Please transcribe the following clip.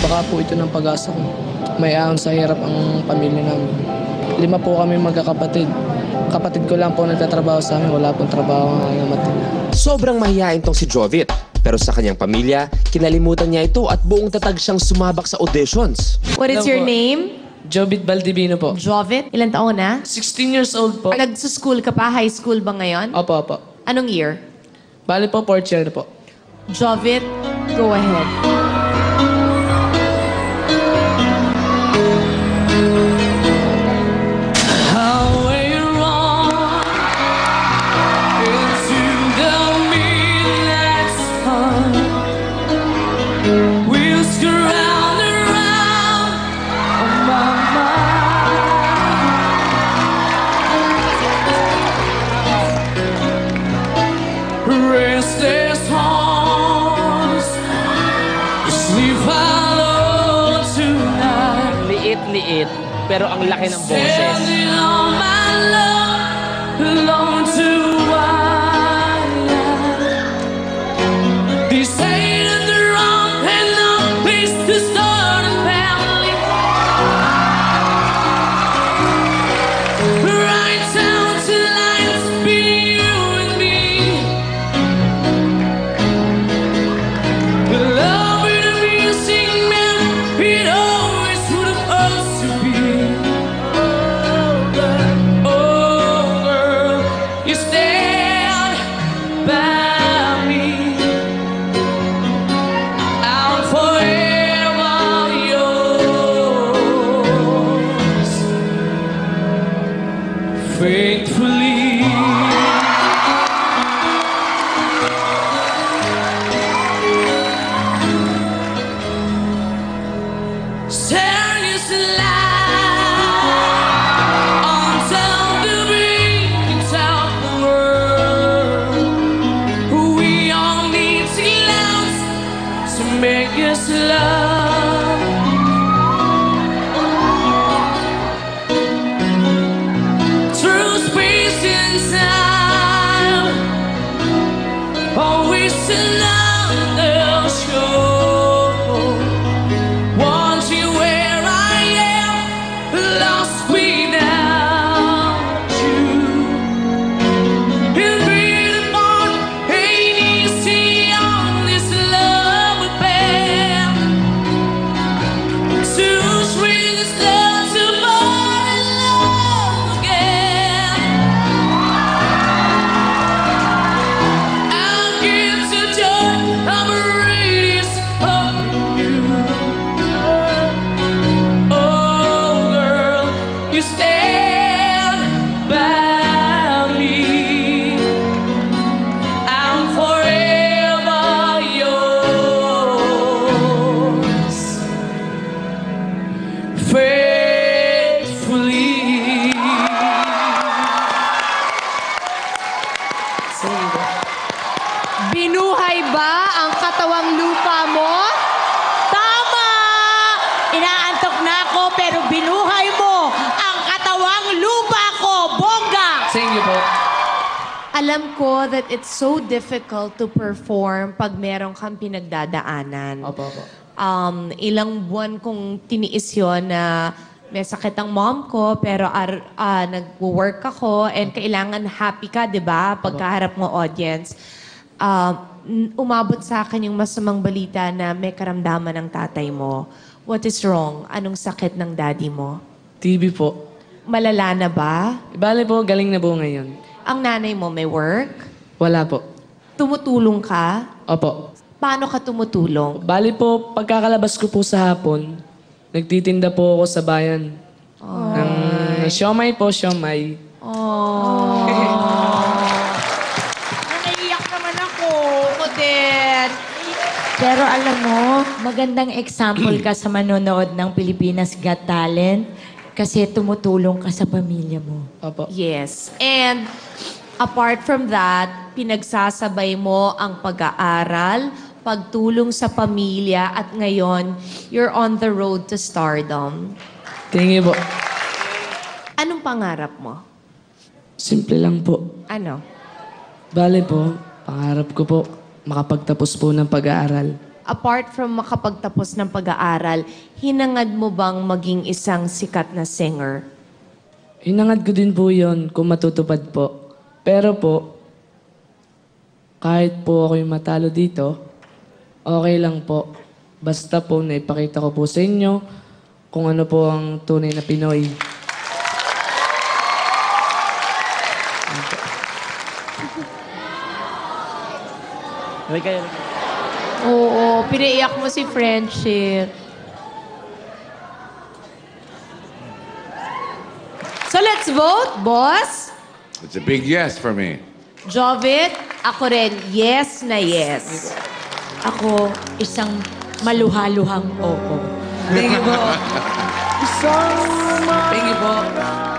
Baka po ito ng pag-asa ko. May ahon sa hirap ang pamilya namin. 5 po kami magkakapatid. Kapatid ko lang po nagtatrabaho sa amin. Wala pong trabaho ng amatid. Sobrang mahihain tong si Jovit. Pero sa kanyang pamilya, kinalimutan niya ito at buong tatag siyang sumabak sa auditions. What is Hello your po. name? Jovit Baldivino po. Jovit. Ilan taon na? 16 years old po. Nagsuschool ka pa? High school ba ngayon? Opo, opo. Anong year? Bali po, 4th year na po. Jovit, go ahead. Restless hearts sleep hollow tonight. Liit-liit, pero ang laki ng boses. Sending all my love alone to wire. They say that the wrong and no place to start a family. Right down to lines between you and me. Love with a music man, it always would have us to be. Oh, girl, you stand by me. I'm forever yours, faithfully. Serious life until the beginning of the world. We all need to love to make us love. Through space and time, always another show. Want you where I am, lost without you. And being apart ain't easy on this love affair. Too sweet is love to fall in love again. I'll give to joy, I'm a radius of you. Oh, girl, you stand by me. I'm forever yours, faithfully. Binuhay ba ang katawang lupa mo? Tama! Inaantok na ako pero binuhay mo ang katawang lupa ko, bongga! Thank you po. Alam ko that it's so difficult to perform pag meron kang pinagdadaanan. Opo, opo. Ilang buwan kong tiniis yun na may sakit ang mom ko, pero nag-work ako and kailangan happy ka, di ba? Pagkaharap mo audience. Umabot sa akin yung masamang balita na may karamdaman ng tatay mo. What is wrong? Anong sakit ng daddy mo? TV po. Malala na ba? Bale po, galing na po ngayon. Ang nanay mo may work? Wala po. Tumutulong ka? Opo. Paano ka tumutulong? Bali po, pagkakalabas ko po sa hapon, nagtitinda po ako sa bayan. Ng siomay po, siomay. Oh. Naiiyak naman ako. Ako din. Pero alam mo, magandang example ka sa manonood ng Pilipinas Got Talent kasi tumutulong ka sa pamilya mo. Opo. Yes. And apart from that, pinagsasabay mo ang pag-aaral, pagtulong sa pamilya, at ngayon, you're on the road to stardom. Thank you po. Anong pangarap mo? Simple lang po. Ano? Bale po, pangarap ko po, makapagtapos po ng pag-aaral. apart from makapagtapos ng pag-aaral, hinangad mo bang maging isang sikat na singer? Hinangad ko din po yun kung matutupad po. Pero po, kahit po ako'y matalo dito, okay lang po. Basta po naipakita ko po sa inyo kung ano po ang tunay na Pinoy. Oo, pinaiyak mo si Friendship. So let's vote, boss. It's a big yes for me. Jovit, ako rin, yes na yes. Ako, isang maluhaluhang oo. Thank you po. Thank you po.